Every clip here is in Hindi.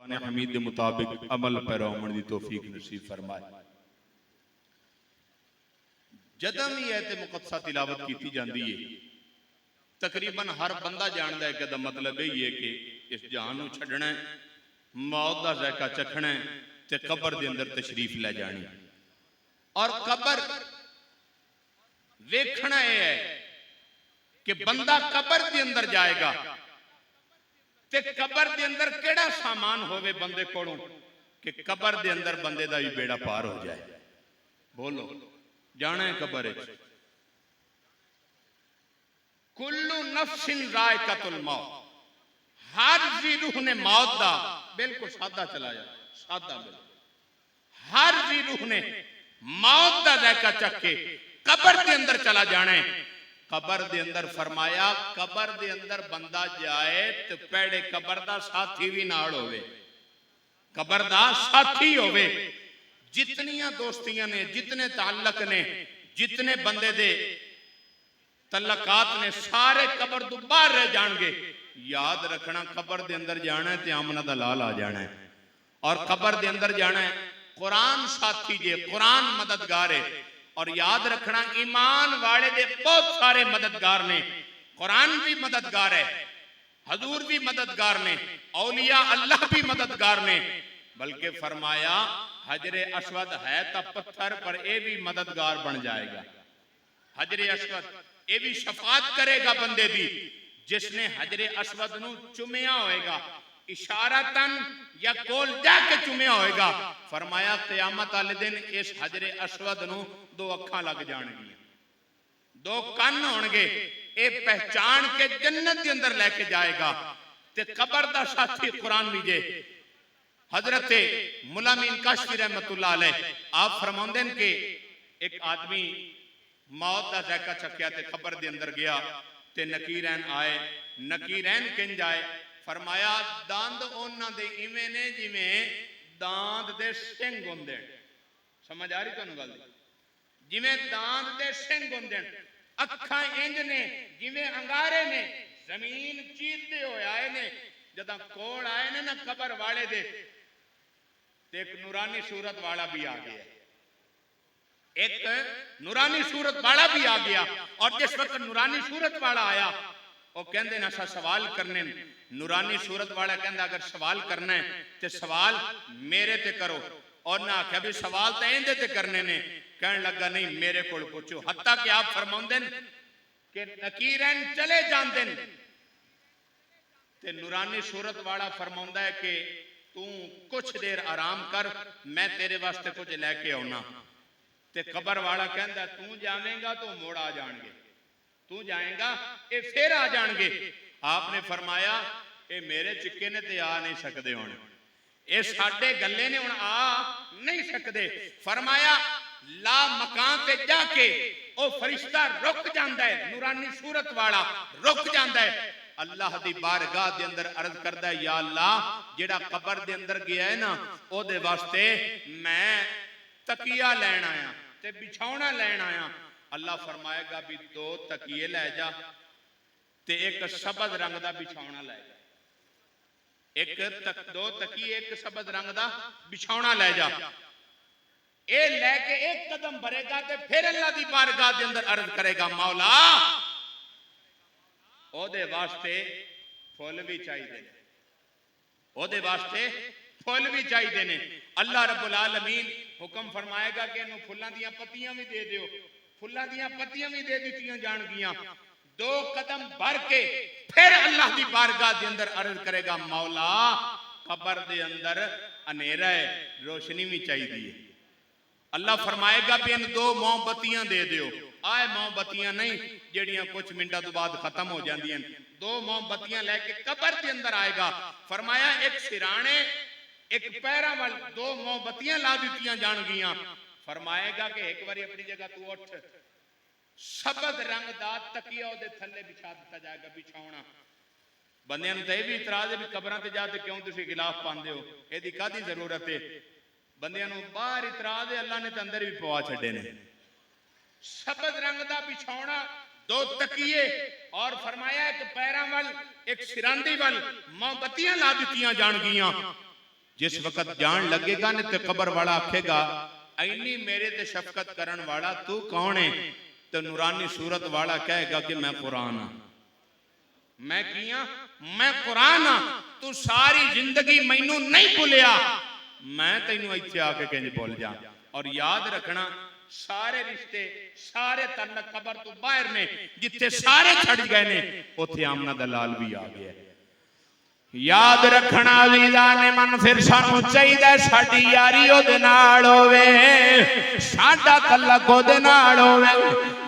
ने हमीद के मुताबिक अमल पैरावन की तौफीक नसीब फरमाए। जदों भी आयत मुकद्दसा तिलावत की जाती है तकरीबन हर बंदा जानता है कि मतलब यही है कि इस जहान को छड्डना है, मौत का जायका चखना है ते कबर के अंदर तशरीफ लै जानी। और कबर वेखना यह है कि बंदा कबर के अंदर जाएगा ते कबर के अंदर केड़ा सामान होवे बंदे कोलों कि कबर के अंदर बंदे का भी बेड़ा पार हो जाए। बोलो जाना है कबर कुल्लू नफ्सिन जायकातुल मौत, हर जी रूह ने मौत का बिल्कुल सादा चलाया, सादा बिल्कुल हर जी रूह ने मौत का जायका चख के कबर के अंदर चला जाना है। कबर के अंदर फरमाया कबर के अंदर बंदा जाए तो पैड़े कबर का साथी भी नाल होवे, कबर का साथी होवे। जितनियां दोस्तियां ने, जितने ताल्लक ने, जितने बंदे दे तल्लकात ने सारे कबर तो बाहर रह जाएंगे। याद रखना कबर के अंदर जाना है तो आमना दा लाल आ जाना है। और कबर के अंदर जाना है कुरान साथी जे, कुरान मददगार है। और याद रखना ईमान वाले दे बहुत सारे मददगार ने, कुरान भी मददगार है, हजूर भी मददगार ने, औलिया अल्लाह भी मददगार ने। बल्कि फरमाया हजरे अस्वद है तो पत्थर पर यह भी मददगार बन जाएगा। हजरे अस्वद यह भी शफात करेगा बंदे दी जिसने हजरे अस्वद नू चुमिया होएगा, इशारतन या कोल जाके चुमिया होएगा। फरमाया क़यामत वाले दिन इस हजरे अस्वद नू दो अखां लग जाणगियां, दो कन्न होणगे, ये पहचान के जन्नत के अंदर लेके जाएगा। ते कबर दा साथी कुरान भी जे हजरत मुला मीन काशफी रहमतुल्लाह अलैह आप फरमाउंदे ने कि एक आदमी मौत का जायका चखिया ते कबर के अंदर गया ते नकीरैन आए। नकीरैन किंज आए? फरमाया दंद उन्हां दे इवें ने जिवें दांत दे सिंग हुंदे। समझ आ रही तुहानू गल? जिवें दांत दे सिंग हुंदे, अखां इंज ने जिवें अंगारे ने, जमीन चीरते होए आए ने। जदां कोल आए ने ना कबर वाले दे ते एक नूरानी सूरत वाला भी आ गया, एक नूरानी सूरत वाला भी आ गया। और जिस वक्त नूरानी सूरत वाला आया वो कहंदे ना सा सवाल करने। नूरानी सूरत वाला कहंदा अगर सवाल करना है तो सवाल मेरे ते करो। और ना आख्या भी सवाल तो इहदे ते करने ने। कहन लगा नहीं मेरे कोल पूछो। हत्ता कि आप फरमाउंदे कि नकीरैन चले जांदे ने ते नूरानी सूरत वाला फरमाउंदा है कि तू कुछ देर आराम कर, मैं तेरे वास्ते कुछ लैके आउना। ते कबर वाला कहंदा तू जावेंगा तो मोड़ आ जाएंगे, तू जाएगा ये फिर आ जाएंगे। आपने फरमाया ये मेरे चिक्के ने ते आ नहीं सकते, हुण ये साडे गल्ले ने, हुण आ नहीं सकते। फरमाया ला मकान पे जाके ओ फरिश्ता रुक जांदा है, नूरानी सूरत वाला रुक जांदा है। अल्लाह दी बारगाह दे अंदर अर्ज करदा है या अल्लाह जेड़ा कबर दे अंदर गया है ना ओदे वास्ते मैं तकिया लैन आया ते बिछौना लैन आया। अल्लाह फरमाएगा भी दो तकिए लै जा ते एक सबज रंग दा बिछौना लै जा, दो तकिए एक सबज रंग दा बिछौना लै जा। ए लैके एक कदम भरेगा ते फिर अल्लाह दी बारगाह दे अंदर अर्ज करेगा मौला ओदे वास्ते फुल भी चाहिए, ओदे वास्ते फुल भी चाहिए ने। अल्लाह रब्बुल आलमीन हुक्म फरमाएगा कि इन्हू फुल्लां दियां पत्तियां भी दे दियो, फुल्लां दियां पत्तियां भी दे दित्तियां जाणगियां। दो कदम भर के फिर अल्लाह दी बारगाह दे अंदर अर्ज करेगा मौला कबर दे अंदर अंधेरा है, रोशनी भी चाहिए। अल्लाह फरमाएगा भी इन दो मोमबत्तियां दे दियो। आए मोमबत्तियां नहीं जेड़ियां कुछ मिनटां तो बाद खत्म हो जांदियां। दो मोमबत्तियां लेके कबर के अंदर आएगा। फरमाया एक सिराने एक पैरां वाल दो मोमबत्तियां ला दित्तियां जाणगियां। फरमाएगा कि एक बारी अपनी जगह तू उठ, सबज रंग दा तकिया ओदे थल्ले बिछा दिता जाएगा, बिछाउणा। बंदियां नूं तां इह भी इतराज है भी कबरां ते जा ते क्यों तुसीं गिलाफ पांदे हो, इहदी काहदी जरूरत है? बंदियां नूं बाहर इतराज है, अल्लाह ने तां अंदर भी पवा छड्डे ने। सबज रंग दा बिछौना, दो तकिए और फरमाया एक पैरां वाल एक सिरांदी वाल मोमबत्तियां ला दित्तियां जाणगियां। जिस वक्त जान लगेगा ने ते कबर वाला आखेगा इन्नी मेरे ते शफकत करन वाला तू कौन है? तो नूरानी सूरत वाला कहेगा कि मैं कुरान हाँ। मैं किया मैं कुरान हाँ। तू सारी जिंदगी मैनू नहीं भुलिया, मैं तेनू इत्थे आके किंज भुल जा। और याद रखना सारे रिश्ते सारे तल्लक कबर तो बाहर ने, जिथे सारे छड़ गए ने उथे आमना दलाल भी आ गया। याद रखना वीजा ने मन फिर सानू चाहिए साडी यारी ओदे नाल होवे, साडा तल्लक ओदे नाल होवे।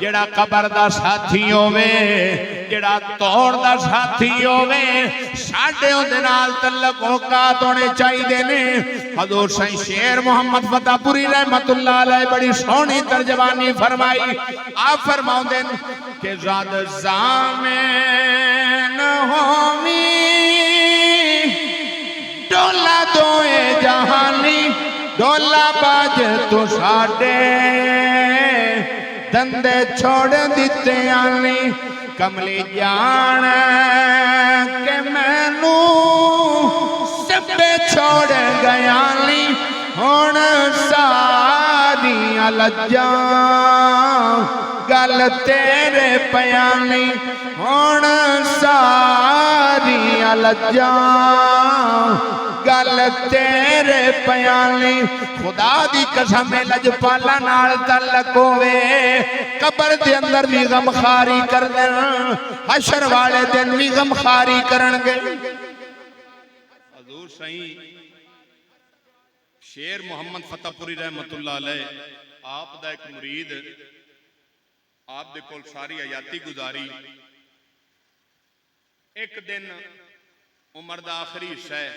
जेड़ा कबर दा साथी होवे, जेड़ा तौड़ दा साथी होवे, साडे ओदे नाल तल्लक औकात होने चाहिए ने। हजूर सही शेर मोहम्मद फतेहपुरी रहमतुल्लाह अलैह बड़ी सोहनी तर्जमानी फरमाई। आप फरमाउंदे कि ज़ाद ज़ामेन होमी डोला दोए जहानी, डोला बाज तो साडे दंदे छोड़ दिते आनी। कमली जान के मैनू सबे छोड़ गया नी, हुण सारियां लज्जां गल तेरे पयानी, हुण सारियां लज्जां गल तेरे पयानी। खुदा दी कसम लजपाला नाल तल्लक होवे, कबर दे अंदर भी गमखारी कर देन, हशर वाले दिन भी गमखारी करनगे। हजूर सही शेर मोहम्मद फतेहपुरी रहमतुल्लाह अलैह आप दा एक मुरीद आप दे कोल सारी हयाती गुजारी। एक दिन उमर दा आखिरी हिस्सा है,